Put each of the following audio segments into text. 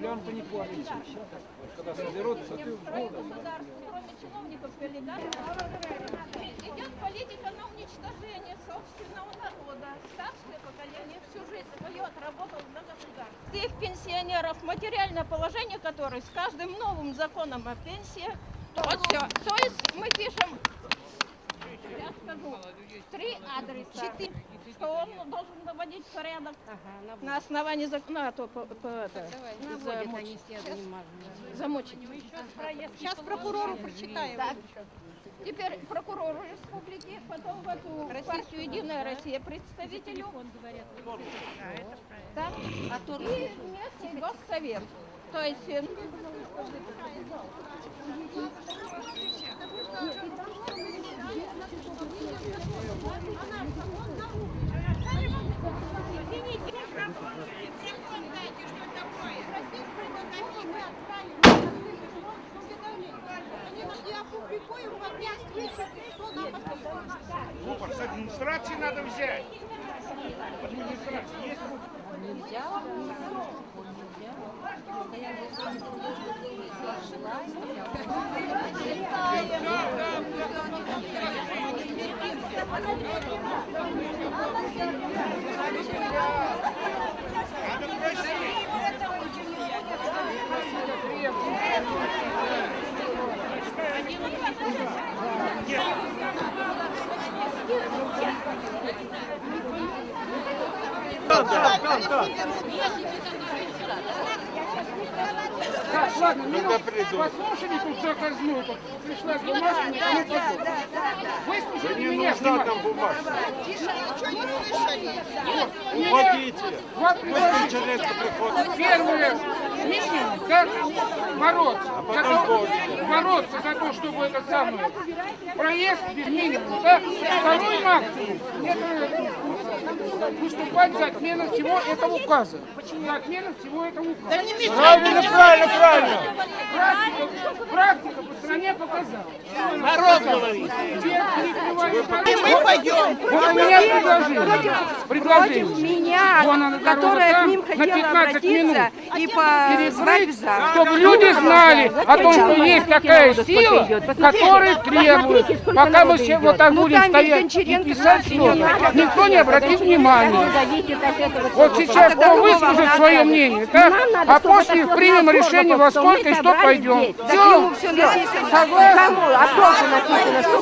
Клянку не платишь. Когда соберутся, ты кроме чиновников и олигархов, идет политика на уничтожение собственного народа. Старшее поколение всю жизнь свое отработало на государстве. Тех пенсионеров, материальное положение которых с каждым новым законом о пенсиях, вот все. То есть мы пишем, я скажу, 3 адреса, что он должен наводить порядок на основании закона, замочить. Сейчас прокурору прочитаем. Так. Теперь прокурору республики, потом в эту партию «Единая Россия» представителю, так, и местный госсовет. То есть С администрации надо взять. Администрация есть? Нельзя. Так, ладно, послушали тут все казну, тут пришла с бумажками, а мы потом. Выслушали меня, Уходите. Первое, минимум, как бороться. Бороться за то, чтобы это самое. Проезд минимум, да? Второй максимум. Это выступать за отмену всего этого указа. За отмену всего этого указа. Правильно. Практика по стране показала. Народ говорит. И мы пойдем. Вот у меня предложение. Против меня, которая к ним хотела обратиться и позвать за. Чтобы люди знали о том, что есть такая сила, которая требует. Пока мы все вот так будем стоять и писать что-то, никто не обратит внимания. Вот сейчас кто выскажет свое мнение, так? А после примем решение, во сколько и что пойдем. Все, согласен. А толку написано, что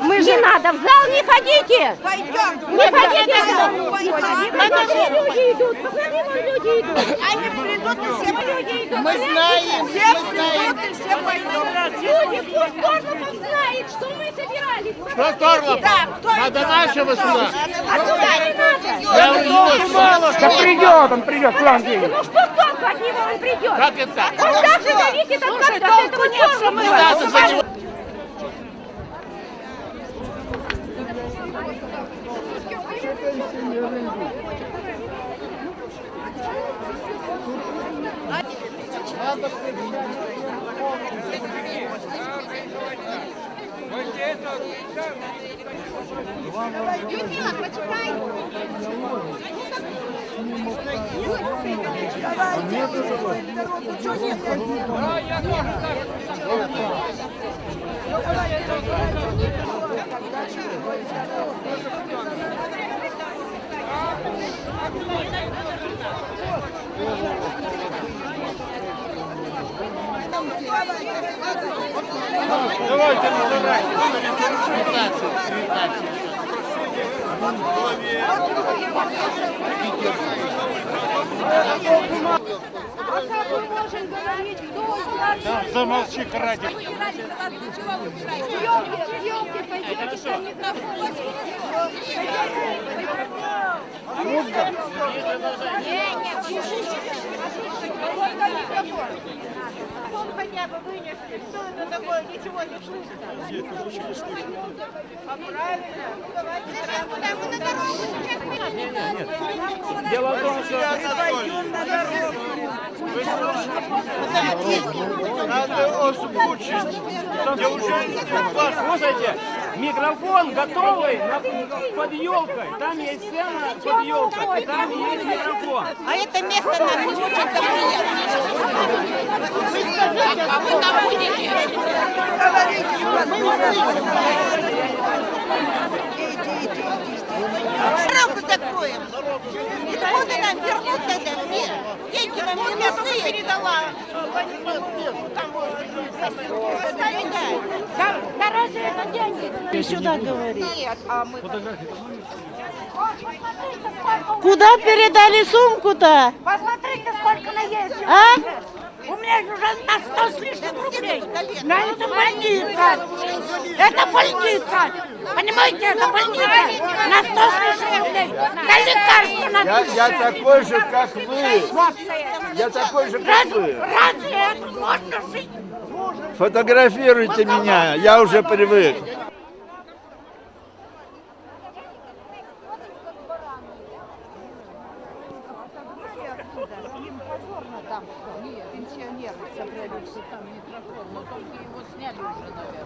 мы же надо, в зал не ходите! Пойдем. Не ходите в зал! Посмотри, люди идут, посмотри, вон люди идут! Они придут и все Люди идут! Мы знаем, все придут и все пойдут. Люди, пусть Торлов знает, что мы собирались! Кто Торлов? Надо нашего сюда. А туда не надо! Да придет, он придет, план денег. Ну что толку от него он придет? Как это? Он даже зависит от этого Торлова! Людмила, почитай. Давайте разбирайтесь. А как мы можем говорить, кто значит? Замолчи, ради. Съемки, пойдете ко микрофону. Он хотя бы вынесли. Что это такое? Ничего не слышно. А правильно. Давайте мы на дорогу. Дело в том, что надо озвучить. Слушайте, микрофон готовый под елкой. Там есть сцена под елкой. И там есть микрофон. А это место нам не очень-то приятно. А вы там будете? Дорогу закроем. И откуда нам вернуться это все? Деньги нам не нужны. Я передала. Да разве это деньги? Ты сюда говори. Нет, а мы... Куда передали сумку-то? Посмотрите, сколько наесть. А? У меня уже на 100 с лишним рублей. На это больница. Это больница. Понимаете, это больница. На 100 с лишним рублей. На лекарства написано. Я такой же, как вы. Я такой же, как вы. Разве это можно жить? Фотографируйте меня, я уже привык. Пенсионеры собрались, там микрофон, но только его сняли уже, наверное.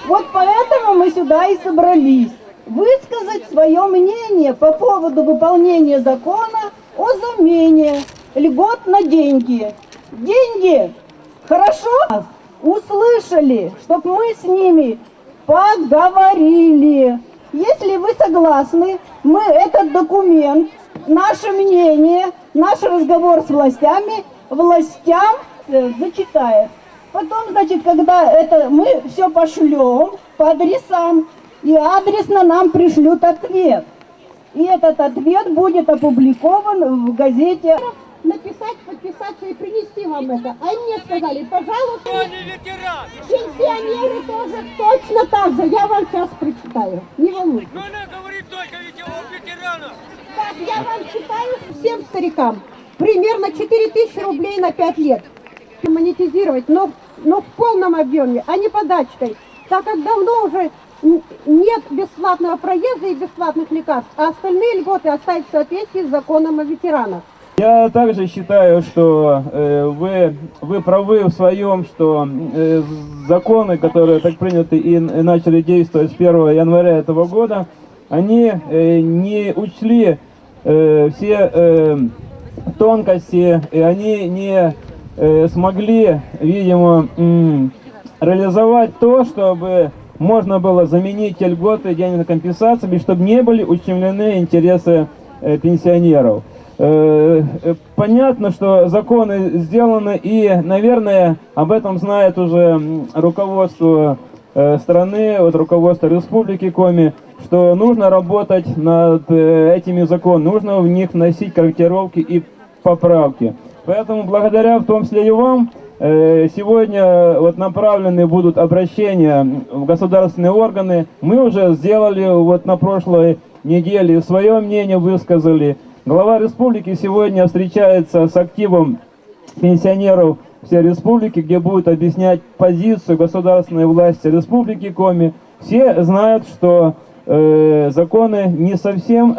Вот поэтому мы сюда и собрались. Высказать свое мнение по поводу выполнения закона о замене льгот на деньги. Деньги хорошо услышали, чтобы мы с ними поговорили. Если вы согласны, мы этот документ, наше мнение, наш разговор с властям зачитаем. Потом, значит, когда это мы все пошлем по адресам, и адресно нам пришлют ответ. И этот ответ будет опубликован в газете. Написать, подписаться и принести вам это. А мне сказали, пожалуйста, пенсионеры тоже точно так же. Я вам сейчас прочитаю. Не волнуйтесь. Но она говорит только ведь о ветеранах. Так, я вам читаю всем старикам. Примерно 4000 рублей на 5 лет. Монетизировать, но в полном объеме, а не подачкой. Так как давно уже нет бесплатного проезда и бесплатных лекарств, а остальные льготы оставить в соответствии с законом о ветеранах. Я также считаю, что вы правы в своем, что законы, которые так приняты и начали действовать с 1 января этого года, они не учли все тонкости, и они не смогли, видимо, реализовать то, чтобы можно было заменить те льготы денежной компенсации, чтобы не были ущемлены интересы пенсионеров. Понятно, что законы сделаны, и, наверное, об этом знает уже руководство страны, вот руководство Республики Коми, что нужно работать над этими законами, нужно в них вносить корректировки и поправки. Поэтому благодаря в том числе и вам, сегодня вот направлены будут обращения в государственные органы. Мы уже сделали вот на прошлой неделе свое мнение высказали. Глава республики сегодня встречается с активом пенсионеров всей республики, где будет объяснять позицию государственной власти Республики Коми. Все знают, что законы не совсем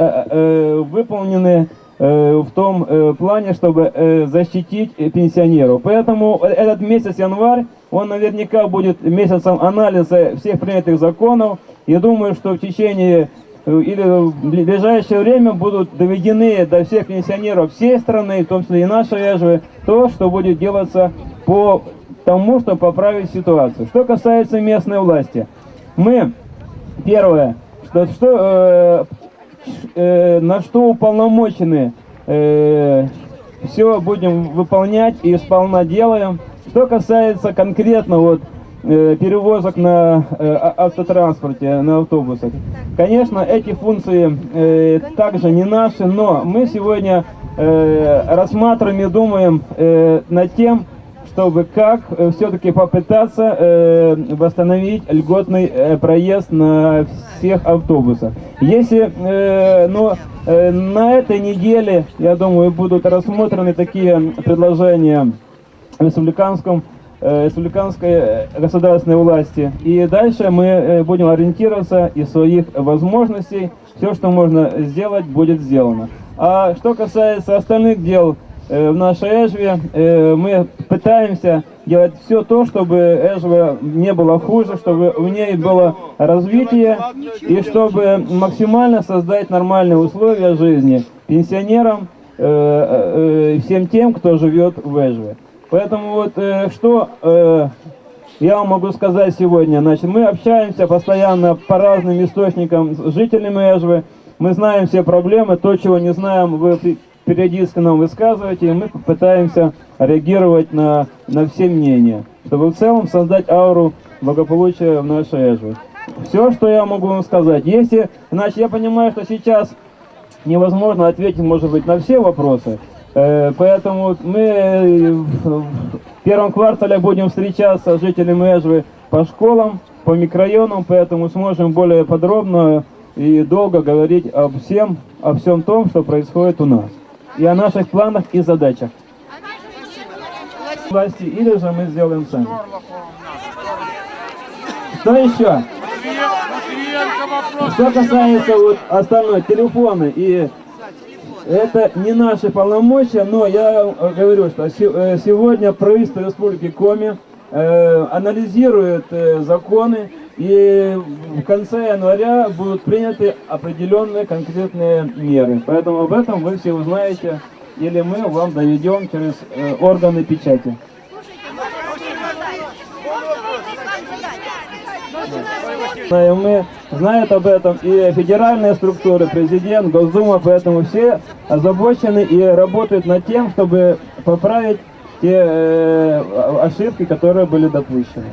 выполнены в том плане, чтобы защитить пенсионеров. Поэтому этот месяц январь, он наверняка будет месяцем анализа всех принятых законов. Я думаю, что в течение или в ближайшее время будут доведены до всех пенсионеров всей страны, в том числе и нашей ЭЖВ, то, что будет делаться по тому, чтобы поправить ситуацию. Что касается местной власти, мы, первое, на что уполномочены, все будем выполнять и сполна делаем. Что касается конкретно вот перевозок на автотранспорте, на автобусах. Конечно, эти функции также не наши, но мы сегодня рассматриваем и думаем над тем, чтобы как все-таки попытаться восстановить льготный проезд на всех автобусах. Если на этой неделе, я думаю, будут рассмотрены такие предложения республиканской государственной власти, и дальше мы будем ориентироваться из своих возможностей, все, что можно сделать, будет сделано. А что касается остальных дел в нашей Эжве, мы пытаемся делать все то, чтобы Эжва не было хуже, чтобы у ней было развитие и чтобы максимально создать нормальные условия жизни пенсионерам, всем тем, кто живет в Эжве. Поэтому вот что я вам могу сказать сегодня. Значит, мы общаемся постоянно по разным источникам с жителями Эжвы. Мы знаем все проблемы, то, чего не знаем, вы периодически нам высказываете, и мы пытаемся реагировать на все мнения, чтобы в целом создать ауру благополучия в нашей Эжве. Все, что я могу вам сказать. Если, значит, я понимаю, что сейчас невозможно ответить, может быть, на все вопросы, поэтому мы в первом квартале будем встречаться с жителями Эжвы по школам, по микрорайонам, поэтому сможем более подробно и долго говорить о всем том, что происходит у нас, и о наших планах и задачах. Власти, или же мы сделаем сами. Что еще? Что касается вот остальной телефоны, и это не наши полномочия, но я говорю, что сегодня правительство Республики Коми анализирует законы, и в конце января будут приняты определенные конкретные меры. Поэтому об этом вы все узнаете, или мы вам доведем через органы печати. Мы знают об этом и федеральные структуры, президент, Госдума, поэтому все озабочены и работают над тем, чтобы поправить те ошибки, которые были допущены.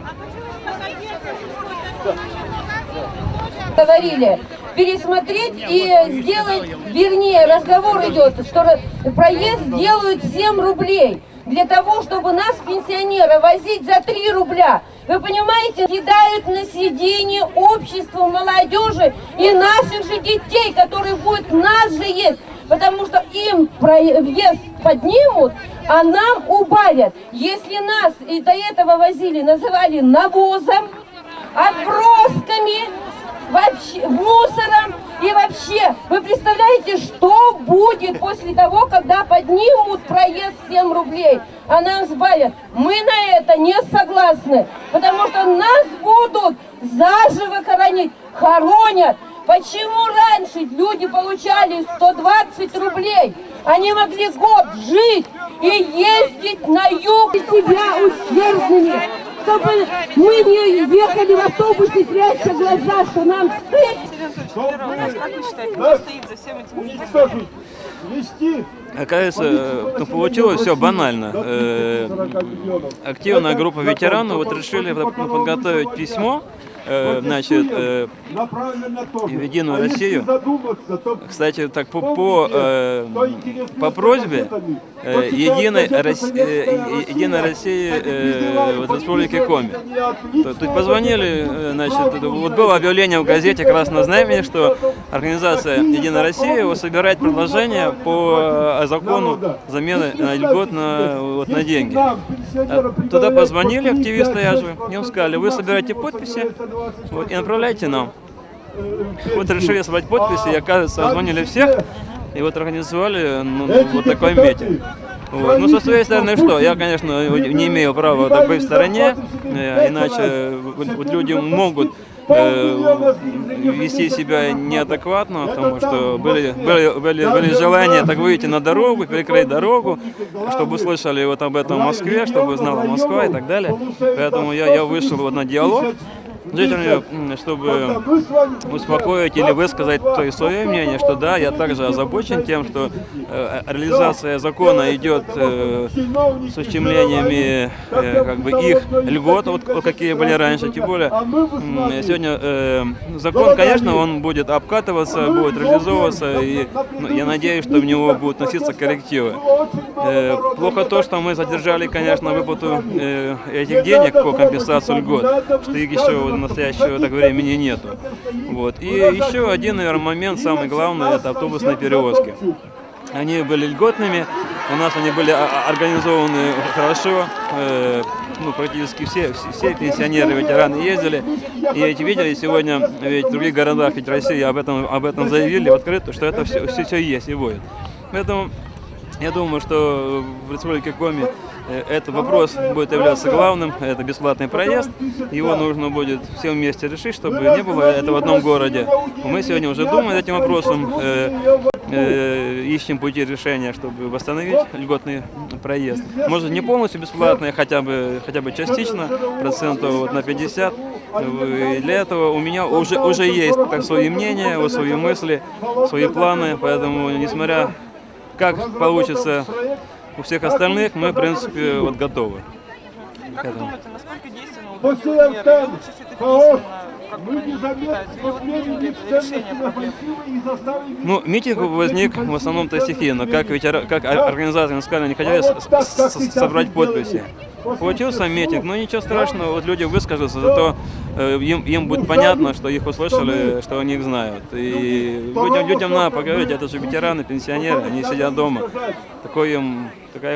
Говорили, пересмотреть и сделать, вернее, разговор идет, что проезд делают 7 рублей. Для того, чтобы нас, пенсионера, возить за 3 рубля. Вы понимаете, кидают на сиденье обществу, молодежи и наших же детей, которые будут нас же есть. Потому что им проезд поднимут, а нам убавят. Если нас и до этого возили, называли навозом, отбросками, вообще мусором, и вообще, вы представляете, что будет после того, когда поднимут проезд 7 рублей, а нам сбавят? Мы на это не согласны, потому что нас будут заживо хоронят. Почему раньше люди получали 120 рублей? Они могли год жить и ездить на юг, себя ущербными, чтобы мы не ехали в автобусе, трясся глаза, что нам стыд. Оказывается, получилось все банально. Активная группа ветеранов вот решили подготовить письмо, значит, в Единую Россию. Кстати, так по просьбе Единой России в Республике Коми. Тут позвонили, значит, вот было объявление в газете «Красное знамя», что организация Единая Россия собирает предложение по закону замены льгот на деньги. Туда позвонили активисты Эжвы, им сказали: вы собираете подписи и направляйте нам. Вот решили собрать подписи, и, оказывается, звонили всех, и вот организовали вот такой митинг. Вот. Ну, со своей стороны, что? Я, конечно, не имею права быть в стороне, иначе вот люди могут вести себя неадекватно, потому что были желания так выйти на дорогу, перекрыть дорогу, чтобы услышали вот об этом в Москве, чтобы знала Москва и так далее. Поэтому я вышел вот на диалог. жителями, чтобы успокоить или высказать свое мнение, что да, я также озабочен тем, что реализация закона идет с ущемлениями как бы их льгот, вот какие были раньше. Тем более сегодня закон, конечно, он будет обкатываться, будет реализовываться, и я надеюсь, что в него будут вноситься коррективы. Плохо то, что мы задержали, конечно, выплату этих денег по компенсации льгот, что их еще в настоящее времени нету. Вот. И еще один, наверное, момент, самый главный, это автобусные перевозки. Они были льготными, у нас они были организованы хорошо, практически все пенсионеры, ветераны ездили, и ведь видели сегодня, ведь в других городах ведь России об этом заявили в открытую, что это все есть и будет. Поэтому я думаю, что в Республике Коми этот вопрос будет являться главным, это бесплатный проезд, его нужно будет всем вместе решить, чтобы не было это в одном городе. Мы сегодня уже думаем над этим вопросом, ищем пути решения, чтобы восстановить льготный проезд. Может, не полностью бесплатный, хотя бы частично, процентов на 50. И для этого у меня уже есть свои мнения, свои мысли, свои планы, поэтому, несмотря как получится у всех остальных, мы, в принципе, готовы. Как вы думаете, насколько действенно митинг возник в основном-то стихийно, как организаторы сказали, они хотели собрать подписи. Получился митинг, но ничего страшного, вот люди выскажутся, зато им будет понятно, что их услышали, что они их знают. И людям надо поговорить, это же ветераны, пенсионеры, они сидят дома. Такая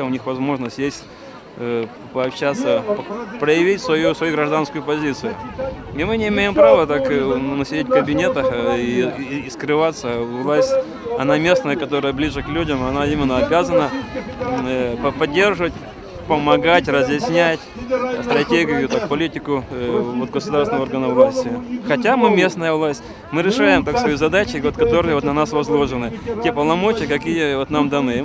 у них возможность есть пообщаться, проявить свою гражданскую позицию. И мы не имеем права так сидеть в кабинетах и скрываться. Власть, она местная, которая ближе к людям, она именно обязана поддерживать, помогать, разъяснять стратегию, политику государственного органа власти. Хотя мы местная власть, мы решаем свои задачи, которые на нас возложены, те полномочия, какие нам даны.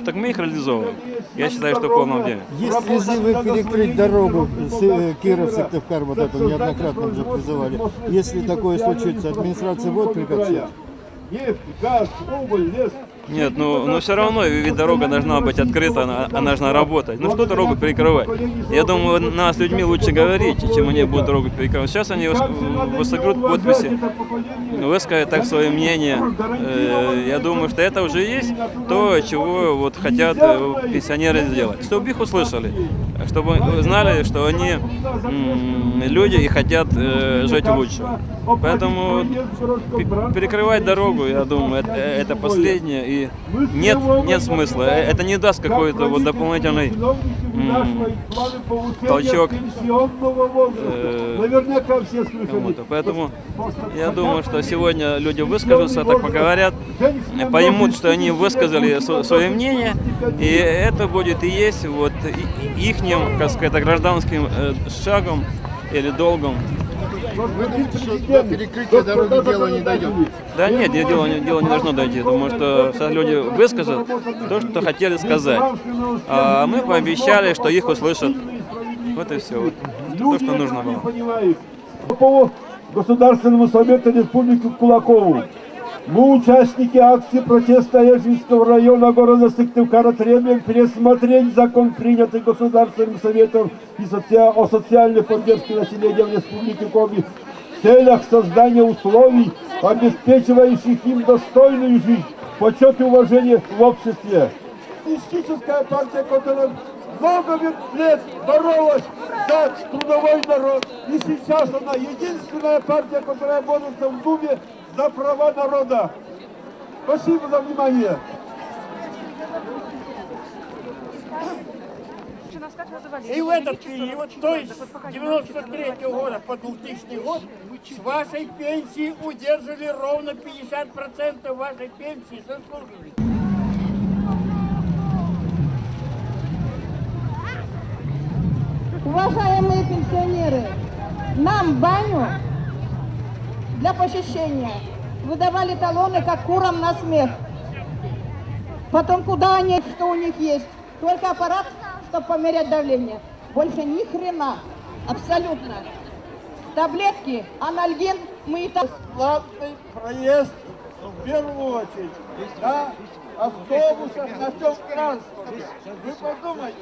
Так мы их реализовываем. Я считаю, что в полном объеме. Есть призывы перекрыть дорогу с Киров-Сыктывкар, вот это неоднократно уже призывали. Если такое случится, администрация будет препятствовать? Нефть, газ, уголь, лес. Нет, но все равно ведь дорога должна быть открыта, она должна работать. Что дорогу перекрывать? Я думаю, нас с людьми лучше говорить, чем они будут дорогу перекрывать. Сейчас они соберут подписи, выскажут свое мнение. Я думаю, что это уже есть то, чего хотят пенсионеры сделать. Чтобы их услышали, чтобы знали, что они люди и хотят жить лучше. Поэтому перекрывать дорогу, я думаю, это последнее. И нет смысла. Это не даст какой-то дополнительный толчок кому-то. Поэтому я думаю, что сегодня люди выскажутся, так поговорят, поймут, что они высказали свое мнение, и это будет и есть ихним, гражданским шагом или долгом. Вы думаете, что до перекрытия дороги дело не дойдет? Да нет, дело не должно дойти, потому что сейчас люди выскажут то, что хотели сказать. А мы пообещали, что их услышат. Вот и все. То, что нужно было. По Государственному совету Республики Кулакову. Мы, участники акции протеста Ежинского района города Сыктывкара, требуем пересмотреть закон, принятый Государственным советом о социальной поддержке населения в Республике Коми в целях создания условий, обеспечивающих им достойную жизнь, почет и уважение в обществе. Коммунистическая партия, которая много лет боролась за трудовой народ, и сейчас она единственная партия, которая борется в Думе за права народа. Спасибо за внимание. И в этот период, то есть с 93-го года по 2000 год, с вашей пенсии удержали ровно 50% вашей пенсии заслужили. Уважаемые пенсионеры, нам баню для посещения выдавали талоны, как курам на смех. Потом куда они, что у них есть? Только аппарат, чтобы померять давление. Больше ни хрена. Абсолютно. таблетки, анальгин, мы и так... Бесплатный проезд в первую очередь на автобусах, на всем транспорте. Вы подумайте.